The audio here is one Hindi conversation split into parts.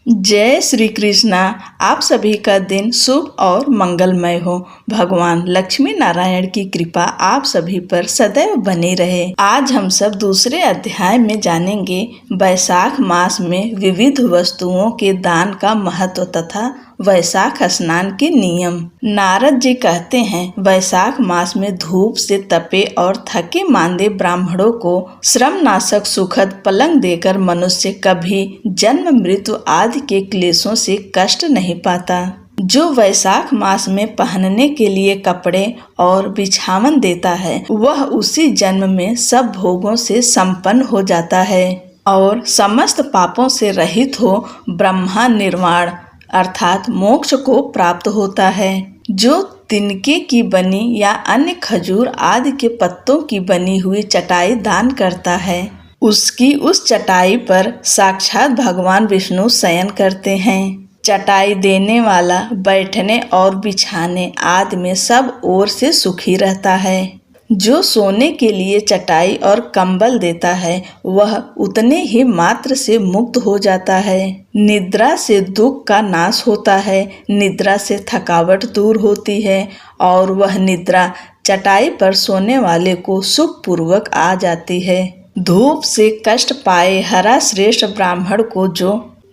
जय श्री कृष्णा। आप सभी का दिन शुभ और मंगलमय हो। भगवान लक्ष्मी नारायण की कृपा आप सभी पर सदैव बनी रहे। आज हम सब दूसरे अध्याय में जानेंगे वैशाख मास में विविध वस्तुओं के दान का महत्व तथा वैशाख स्नान के नियम। नारद जी कहते हैं, वैशाख मास में धूप से तपे और थके मांदे ब्राह्मणों को श्रमनाशक सुखद पलंग देकर मनुष्य कभी जन्म मृत्यु आदि के क्लेशों से कष्ट नहीं पाता। जो वैशाख मास में पहनने के लिए कपड़े और बिछावन देता है, वह उसी जन्म में सब भोगों से संपन्न हो जाता है और समस्त पापों से रहित हो ब्रह्मा निर्वाण अर्थात मोक्ष को प्राप्त होता है। जो तिनके की बनी या अन्य खजूर आदि के पत्तों की बनी हुई चटाई दान करता है, उसकी उस चटाई पर साक्षात भगवान विष्णु शयन करते हैं। चटाई देने वाला बैठने और बिछाने आदि में सब ओर से सुखी रहता है। जो सोने के लिए चटाई और कंबल देता है, वह उतने ही मात्र से मुक्त हो जाता है। निद्रा से दुख का नाश होता है, निद्रा से थकावट दूर होती है और वह निद्रा चटाई पर सोने वाले को सुख पूर्वक आ जाती है। धूप से कष्ट पाए हरा श्रेष्ठ ब्राह्मण को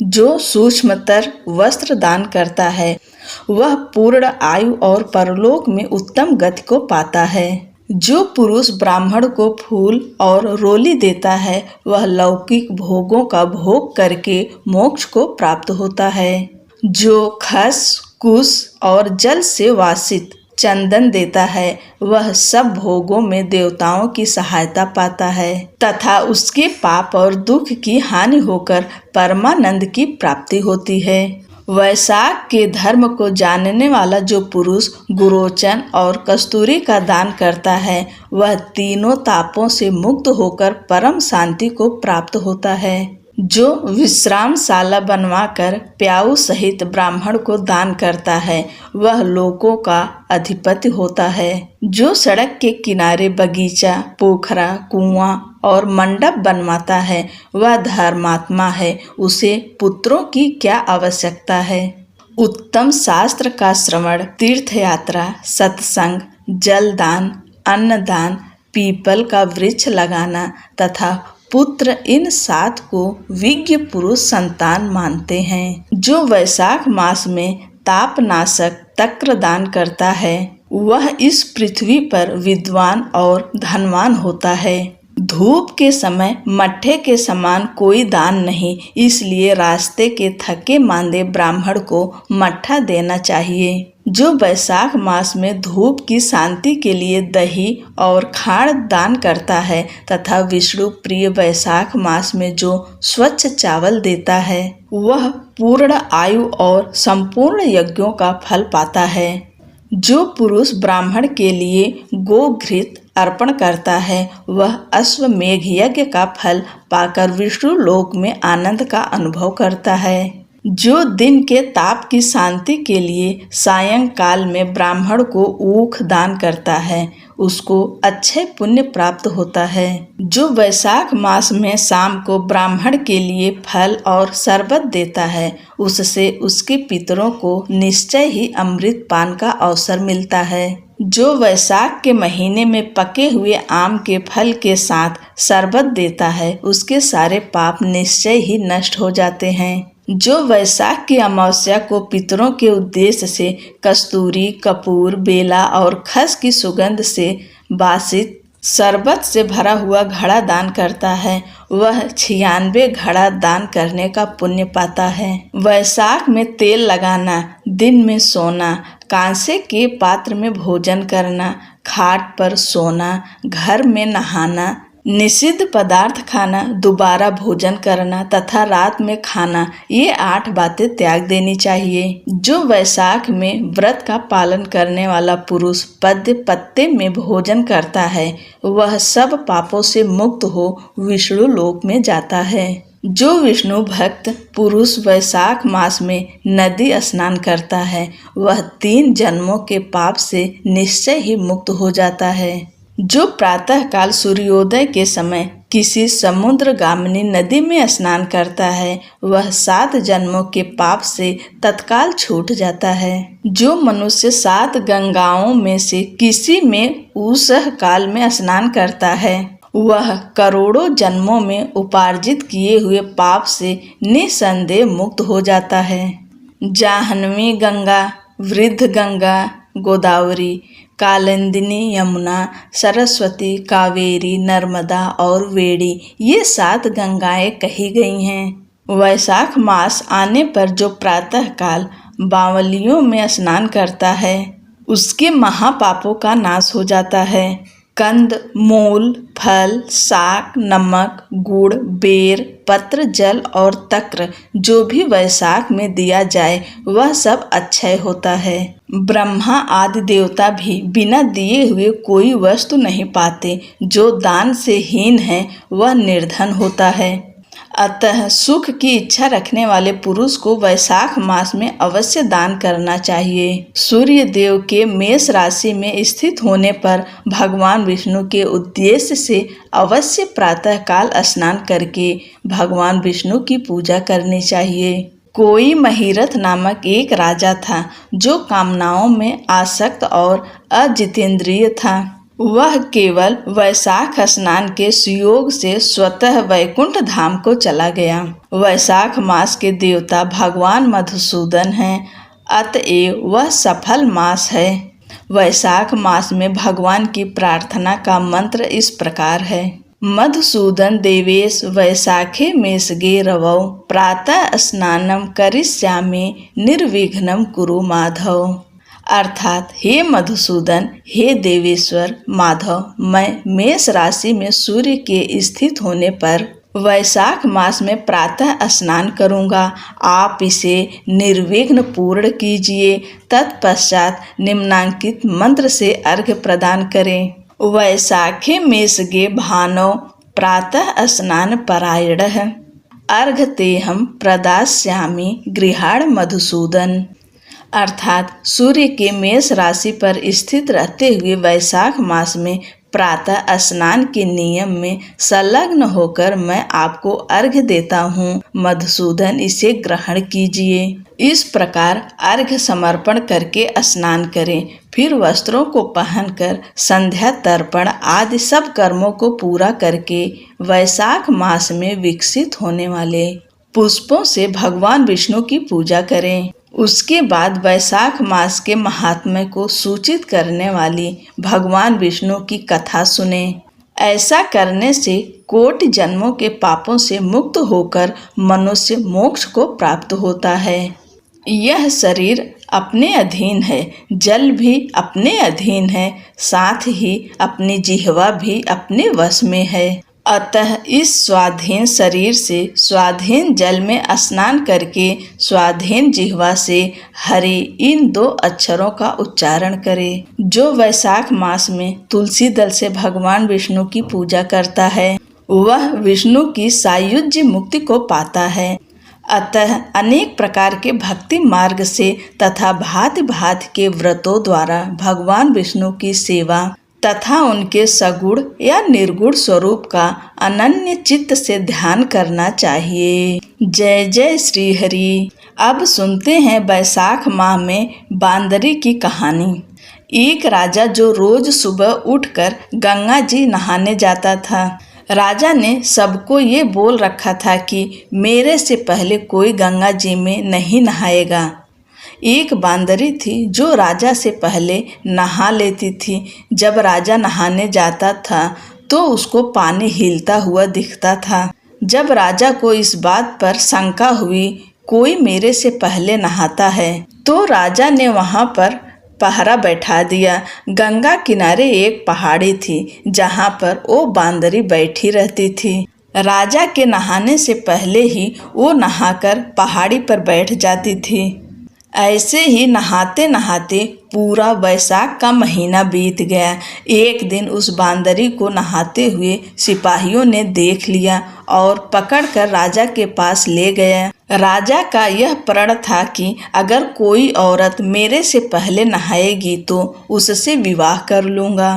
जो सूक्ष्मतर वस्त्र दान करता है, वह पूर्ण आयु और परलोक में उत्तम गति को पाता है। जो पुरुष ब्राह्मण को फूल और रोली देता है, वह लौकिक भोगों का भोग करके मोक्ष को प्राप्त होता है। जो खस कुश और जल से वासित चंदन देता है, वह सब भोगों में देवताओं की सहायता पाता है तथा उसके पाप और दुख की हानि होकर परमानंद की प्राप्ति होती है। वैशाख के धर्म को जानने वाला जो पुरुष गुरोचन और कस्तूरी का दान करता है, वह तीनों तापों से मुक्त होकर परम शांति को प्राप्त होता है। जो विश्रामशाला बनवाकर प्याऊ सहित ब्राह्मण को दान करता है, वह लोकों का अधिपति होता है। जो सड़क के किनारे बगीचा, पोखरा, कुआं और मंडप बनवाता है, वह धर्मात्मा है। उसे पुत्रों की क्या आवश्यकता है। उत्तम शास्त्र का श्रवण, तीर्थ यात्रा, सत्संग, जलदान, अन्नदान, पीपल का वृक्ष लगाना तथा पुत्र, इन 7 को विज्ञ पुरुष संतान मानते हैं। जो वैशाख मास में तापनाशक तक्र दान करता है, वह इस पृथ्वी पर विद्वान और धनवान होता है। धूप के समय मट्ठे के समान कोई दान नहीं, इसलिए रास्ते के थके मांदे ब्राह्मण को मट्ठा देना चाहिए। जो वैशाख मास में धूप की शांति के लिए दही और खाण दान करता है तथा विष्णु प्रिय वैशाख मास में जो स्वच्छ चावल देता है, वह पूर्ण आयु और संपूर्ण यज्ञों का फल पाता है। जो पुरुष ब्राह्मण के लिए गोघृत अर्पण करता है, वह अश्वमेघ यज्ञ का फल पाकर विष्णु लोक में आनंद का अनुभव करता है। जो दिन के ताप की शांति के लिए सायंकाल में ब्राह्मण को ऊख दान करता है, उसको अच्छे पुण्य प्राप्त होता है। जो वैशाख मास में शाम को ब्राह्मण के लिए फल और शरबत देता है, उससे उसके पितरों को निश्चय ही अमृत पान का अवसर मिलता है। जो वैशाख के महीने में पके हुए आम के फल के साथ शरबत देता है, उसके सारे पाप निश्चय ही नष्ट हो जाते हैं। जो वैशाख की अमावस्या को पितरों के उद्देश्य से कस्तूरी, कपूर, बेला और खस की सुगंध से बासित शरबत से भरा हुआ घड़ा दान करता है, वह 96 घड़ा दान करने का पुण्य पाता है। वैशाख में तेल लगाना, दिन में सोना, कांसे के पात्र में भोजन करना, खाट पर सोना, घर में नहाना, निषिद्ध पदार्थ खाना, दोबारा भोजन करना तथा रात में खाना, ये 8 बातें त्याग देनी चाहिए। जो वैशाख में व्रत का पालन करने वाला पुरुष पद्य पत्ते में भोजन करता है, वह सब पापों से मुक्त हो विष्णु लोक में जाता है। जो विष्णु भक्त पुरुष वैशाख मास में नदी स्नान करता है, वह 3 जन्मों के पाप से निश्चय ही मुक्त हो जाता है। जो प्रातः काल सूर्योदय के समय किसी समुद्रगामिनी नदी में स्नान करता है वह 7 जन्मों के पाप से तत्काल छूट जाता है। जो मनुष्य 7 गंगाओं में से किसी में उषः काल में स्नान करता है वह करोड़ों जन्मों में उपार्जित किए हुए पाप से निसंदेह मुक्त हो जाता है। जाह्नवी गंगा, वृद्ध गंगा, गोदावरी, कालिंदी, यमुना, सरस्वती, कावेरी, नर्मदा और वेणी ये 7 गंगाएं कही गई हैं। वैशाख मास आने पर जो प्रातः काल बावलियों में स्नान करता है उसके महापापों का नाश हो जाता है। कंद, मूल, फल, शाक, नमक, गुड़, बेर, पत्र, जल और तक्र जो भी वैशाख में दिया जाए वह सब अक्षय होता है। ब्रह्मा आदि देवता भी बिना दिए हुए कोई वस्तु नहीं पाते। जो दान से हीन है वह निर्धन होता है। अतः सुख की इच्छा रखने वाले पुरुष को वैशाख मास में अवश्य दान करना चाहिए। सूर्य देव के मेष राशि में स्थित होने पर भगवान विष्णु के उद्देश्य से अवश्य प्रातःकाल स्नान करके भगवान विष्णु की पूजा करनी चाहिए। कोई महिरथ नामक एक राजा था जो कामनाओं में आसक्त और अजितेंद्रिय था। वह केवल वैशाख स्नान के सुयोग से स्वतः वैकुंठ धाम को चला गया। वैशाख मास के देवता भगवान मधुसूदन हैं, अतएव वह सफल मास है। वैशाख मास में भगवान की प्रार्थना का मंत्र इस प्रकार है। मधुसूदन देवेश वैशाखे मेषगे रवौ प्रातः स्नानम करिष्यामि निर्विघ्नं कुरु माधव। अर्थात हे मधुसूदन, हे देवेश्वर माधव, मैं मेष राशि में सूर्य के स्थित होने पर वैशाख मास में प्रातः स्नान करूंगा। आप इसे निर्विघ्न पूर्ण कीजिए। तत्पश्चात निम्नांकित मंत्र से अर्घ्य प्रदान करें। वैशाखे मेषगे भानौ प्रातः स्नान परायणः अर्घतेहं प्रदास्यामि गृहाण मधुसूदन। अर्थात सूर्य के मेष राशि पर स्थित रहते हुए वैशाख मास में प्रातः स्नान के नियम में संलग्न होकर मैं आपको अर्घ्य देता हूँ। मधुसूदन, इसे ग्रहण कीजिए। इस प्रकार अर्घ्य समर्पण करके स्नान करें। फिर वस्त्रों को पहनकर संध्या तर्पण आदि सब कर्मों को पूरा करके वैशाख मास में विकसित होने वाले पुष्पों से भगवान विष्णु की पूजा करें। उसके बाद वैशाख मास के महात्म्य को सूचित करने वाली भगवान विष्णु की कथा सुने। ऐसा करने से कोटि जन्मों के पापों से मुक्त होकर मनुष्य मोक्ष को प्राप्त होता है। यह शरीर अपने अधीन है, जल भी अपने अधीन है, साथ ही अपनी जिह्वा भी अपने वश में है। अतः इस स्वाधीन शरीर से स्वाधीन जल में स्नान करके स्वाधीन जिह्वा से हरि इन 2 अक्षरों का उच्चारण करें। जो वैशाख मास में तुलसी दल से भगवान विष्णु की पूजा करता है वह विष्णु की सायुज्य मुक्ति को पाता है। अतः अनेक प्रकार के भक्ति मार्ग से तथा भांति भांति के व्रतों द्वारा भगवान विष्णु की सेवा तथा उनके सगुण या निर्गुण स्वरूप का अनन्य चित्त से ध्यान करना चाहिए। जय जय श्री हरि। अब सुनते हैं वैशाख माह में बांदरी की कहानी। एक राजा जो रोज सुबह उठकर गंगा जी नहाने जाता था। राजा ने सबको ये बोल रखा था कि मेरे से पहले कोई गंगा जी में नहीं नहाएगा। एक बांदरी थी जो राजा से पहले नहा लेती थी। जब राजा नहाने जाता था तो उसको पानी हिलता हुआ दिखता था। जब राजा को इस बात पर शंका हुई कोई मेरे से पहले नहाता है तो राजा ने वहाँ पर पहरा बैठा दिया। गंगा किनारे एक पहाड़ी थी जहाँ पर वो बांदरी बैठी रहती थी। राजा के नहाने से पहले ही वो नहाकर पहाड़ी पर बैठ जाती थी। ऐसे ही नहाते नहाते पूरा वैशाख का महीना बीत गया। एक दिन उस बांदरी को नहाते हुए सिपाहियों ने देख लिया और पकड़कर राजा के पास ले गया। राजा का यह प्रण था कि अगर कोई औरत मेरे से पहले नहाएगी तो उससे विवाह कर लूँगा।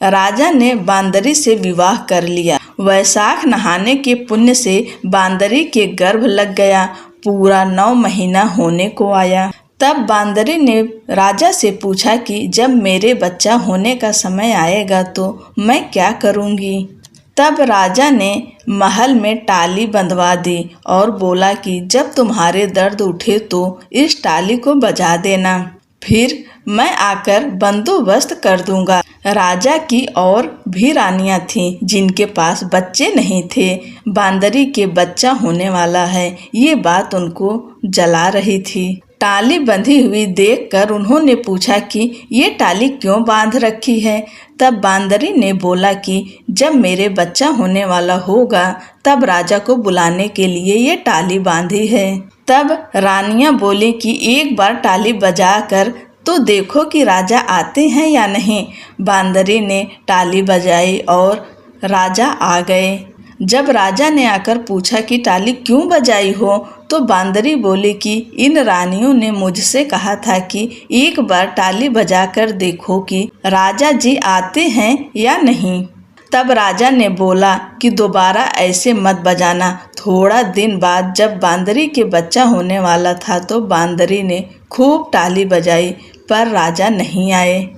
राजा ने बांदरी से विवाह कर लिया। वैशाख नहाने के पुण्य से बांदरी के गर्भ लग गया। पूरा 9 महीना होने को आया। तब बांदरी ने राजा से पूछा कि जब मेरे बच्चा होने का समय आएगा तो मैं क्या करूँगी। तब राजा ने महल में टाली बंधवा दी और बोला कि जब तुम्हारे दर्द उठे तो इस टाली को बजा देना, फिर मैं आकर बंदोबस्त कर दूंगा। राजा की और भी रानियां थीं जिनके पास बच्चे नहीं थे। बांदरी के बच्चा होने वाला है ये बात उनको जला रही थी। टाली बंधी हुई देखकर उन्होंने पूछा कि ये टाली क्यों बांध रखी है। तब बांदरी ने बोला कि जब मेरे बच्चा होने वाला होगा तब राजा को बुलाने के लिए ये टाली बांधी है। तब रानियां बोली कि एक बार टाली बजाकर तो देखो कि राजा आते हैं या नहीं। बांदरी ने टाली बजाई और राजा आ गए। जब राजा ने आकर पूछा कि टाली क्यों बजाई हो तो बांदरी बोली कि इन रानियों ने मुझसे कहा था कि एक बार टाली बजाकर देखो कि राजा जी आते हैं या नहीं। तब राजा ने बोला कि दोबारा ऐसे मत बजाना। थोड़ा दिन बाद जब बांदरी के बच्चा होने वाला था तो बांदरी ने खूब टाली बजाई पर राजा नहीं आए।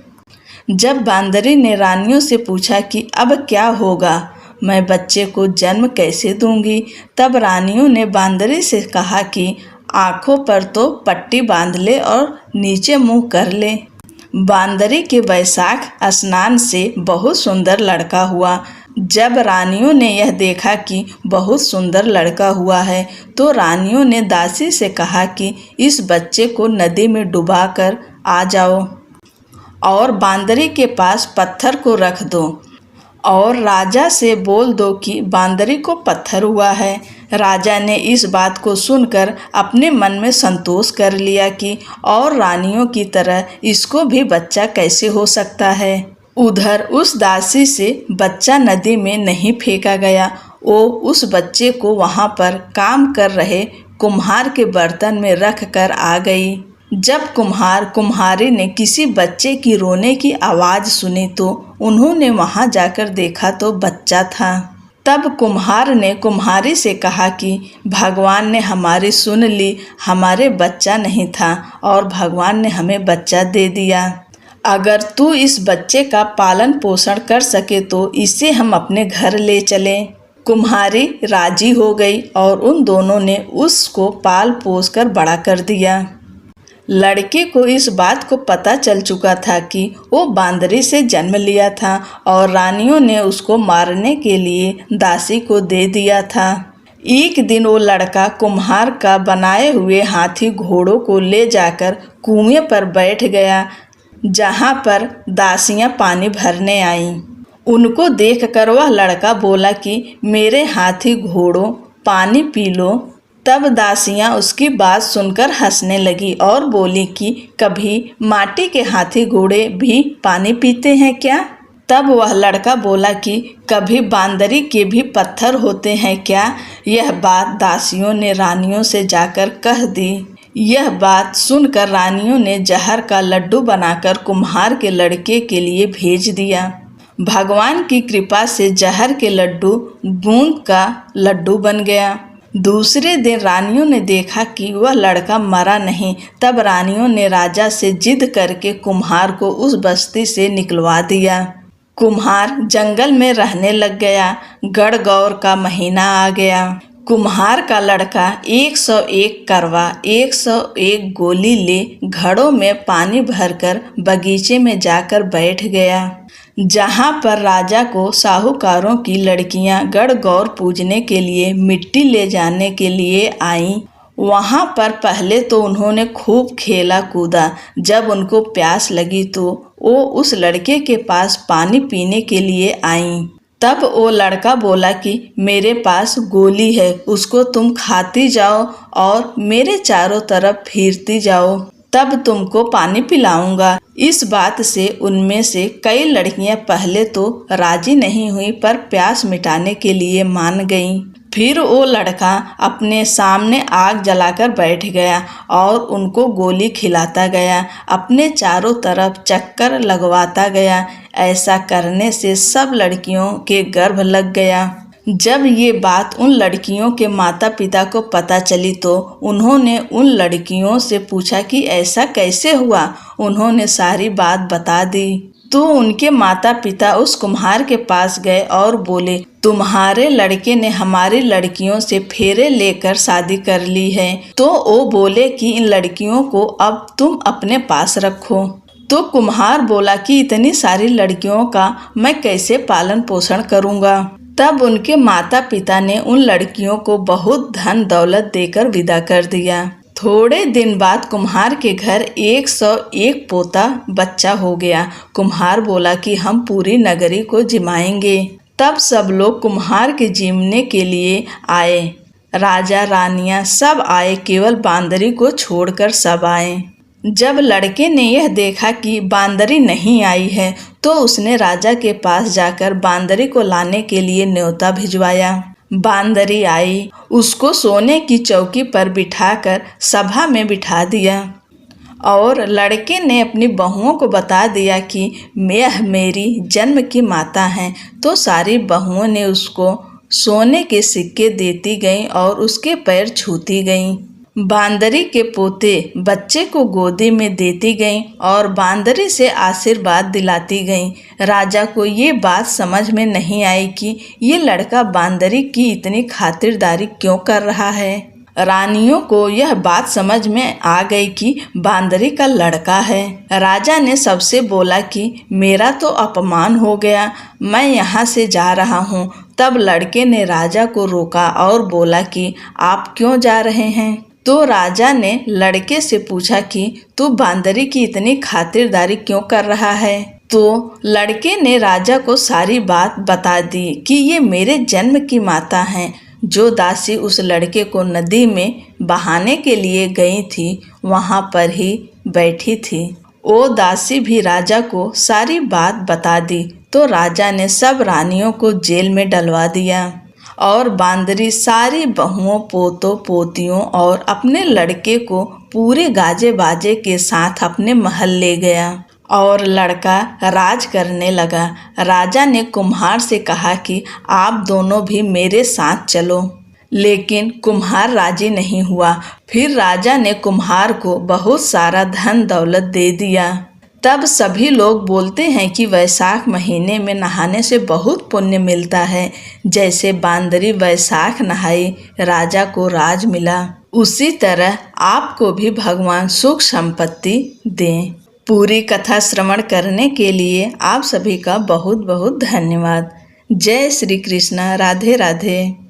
जब बांदरी ने रानियों से पूछा कि अब क्या होगा, मैं बच्चे को जन्म कैसे दूंगी। तब रानियों ने बांदरी से कहा कि आँखों पर तो पट्टी बांध ले और नीचे मुंह कर ले। बांदरी के वैशाख स्नान से बहुत सुंदर लड़का हुआ। जब रानियों ने यह देखा कि बहुत सुंदर लड़का हुआ है तो रानियों ने दासी से कहा कि इस बच्चे को नदी में डुबाकर आ जाओ और बांदरी के पास पत्थर को रख दो और राजा से बोल दो कि बांदरी को पत्थर हुआ है। राजा ने इस बात को सुनकर अपने मन में संतोष कर लिया कि और रानियों की तरह इसको भी बच्चा कैसे हो सकता है। उधर उस दासी से बच्चा नदी में नहीं फेंका गया। वो उस बच्चे को वहाँ पर काम कर रहे कुम्हार के बर्तन में रख कर आ गई। जब कुम्हार कुम्हारी ने किसी बच्चे की रोने की आवाज़ सुनी तो उन्होंने वहाँ जाकर देखा तो बच्चा था। तब कुम्हार ने कुम्हारी से कहा कि भगवान ने हमारी सुन ली, हमारे बच्चा नहीं था और भगवान ने हमें बच्चा दे दिया। अगर तू इस बच्चे का पालन पोषण कर सके तो इसे हम अपने घर ले चलें। कुम्हारी राजी हो गई और उन दोनों ने उसको पाल पोस कर बड़ा कर दिया। लड़के को इस बात को पता चल चुका था कि वो बांदरी से जन्म लिया था और रानियों ने उसको मारने के लिए दासी को दे दिया था। एक दिन वो लड़का कुम्हार का बनाए हुए हाथी घोड़ों को ले जाकर कुएं पर बैठ गया जहाँ पर दासियाँ पानी भरने आईं। उनको देखकर वह लड़का बोला कि मेरे हाथी घोड़ों पानी पी लो। तब दासियाँ उसकी बात सुनकर हंसने लगी और बोली कि कभी माटी के हाथी घोड़े भी पानी पीते हैं क्या। तब वह लड़का बोला कि कभी बांदरी के भी पत्थर होते हैं क्या। यह बात दासियों ने रानियों से जाकर कह दी। यह बात सुनकर रानियों ने जहर का लड्डू बनाकर कुम्हार के लड़के के लिए भेज दिया। भगवान की कृपा से जहर के लड्डू बूंद का लड्डू बन गया। दूसरे दिन रानियों ने देखा कि वह लड़का मरा नहीं। तब रानियों ने राजा से जिद करके कुम्हार को उस बस्ती से निकलवा दिया। कुम्हार जंगल में रहने लग गया। गणगौर का महीना आ गया। कुम्हार का लड़का 101 करवा 101 गोली ले घड़ों में पानी भरकर बगीचे में जाकर बैठ गया जहाँ पर राजा को साहूकारों की लड़कियाँ गणगौर पूजने के लिए मिट्टी ले जाने के लिए आईं। वहाँ पर पहले तो उन्होंने खूब खेला कूदा। जब उनको प्यास लगी तो वो उस लड़के के पास पानी पीने के लिए आईं। तब वो लड़का बोला कि मेरे पास गोली है, उसको तुम खाती जाओ और मेरे चारों तरफ फिरती जाओ, तब तुमको पानी पिलाऊंगा। इस बात से उनमें से कई लड़कियां पहले तो राजी नहीं हुई पर प्यास मिटाने के लिए मान गईं। फिर वो लड़का अपने सामने आग जलाकर बैठ गया और उनको गोली खिलाता गया, अपने चारों तरफ चक्कर लगवाता गया। ऐसा करने से सब लड़कियों के गर्भ लग गया। जब ये बात उन लड़कियों के माता पिता को पता चली तो उन्होंने उन लड़कियों से पूछा कि ऐसा कैसे हुआ। उन्होंने सारी बात बता दी तो उनके माता पिता उस कुम्हार के पास गए और बोले, तुम्हारे लड़के ने हमारी लड़कियों से फेरे लेकर शादी कर ली है। तो वो बोले कि इन लड़कियों को अब तुम अपने पास रखो। तो कुम्हार बोला कि इतनी सारी लड़कियों का मैं कैसे पालन पोषण करूँगा। तब उनके माता पिता ने उन लड़कियों को बहुत धन दौलत देकर विदा कर दिया। थोड़े दिन बाद कुम्हार के घर 101 पोता बच्चा हो गया। कुम्हार बोला कि हम पूरी नगरी को जिमाएंगे। तब सब लोग कुम्हार के जिमने के लिए आए। राजा रानियां सब आए, केवल बांदरी को छोड़कर सब आए। जब लड़के ने यह देखा कि बांदरी नहीं आई है तो उसने राजा के पास जाकर बांदरी को लाने के लिए न्योता भिजवाया। बांदरी आई, उसको सोने की चौकी पर बिठाकर सभा में बिठा दिया और लड़के ने अपनी बहुओं को बता दिया कि यह मेरी जन्म की माता हैं। तो सारी बहुओं ने उसको सोने के सिक्के देती गईं और उसके पैर छूती गईं। बांदरी के पोते बच्चे को गोदी में देती गईं और बांदरी से आशीर्वाद दिलाती गईं। राजा को ये बात समझ में नहीं आई कि ये लड़का बांदरी की इतनी खातिरदारी क्यों कर रहा है। रानियों को यह बात समझ में आ गई कि बांदरी का लड़का है। राजा ने सबसे बोला कि मेरा तो अपमान हो गया, मैं यहाँ से जा रहा हूँ। तब लड़के ने राजा को रोका और बोला कि आप क्यों जा रहे हैं। तो राजा ने लड़के से पूछा कि तू बांदरी की इतनी खातिरदारी क्यों कर रहा है। तो लड़के ने राजा को सारी बात बता दी कि ये मेरे जन्म की माता हैं। जो दासी उस लड़के को नदी में बहाने के लिए गई थी वहाँ पर ही बैठी थी। वो दासी भी राजा को सारी बात बता दी। तो राजा ने सब रानियों को जेल में डलवा दिया और बांदरी सारी बहुओं पोतों पोतियों और अपने लड़के को पूरे गाजे बाजे के साथ अपने महल ले गया और लड़का राज करने लगा। राजा ने कुम्हार से कहा कि आप दोनों भी मेरे साथ चलो, लेकिन कुम्हार राजी नहीं हुआ। फिर राजा ने कुम्हार को बहुत सारा धन दौलत दे दिया। तब सभी लोग बोलते हैं कि वैशाख महीने में नहाने से बहुत पुण्य मिलता है। जैसे बांदरी वैशाख नहाई, राजा को राज मिला, उसी तरह आपको भी भगवान सुख संपत्ति दें। पूरी कथा श्रवण करने के लिए आप सभी का बहुत बहुत धन्यवाद। जय श्री कृष्ण। राधे राधे।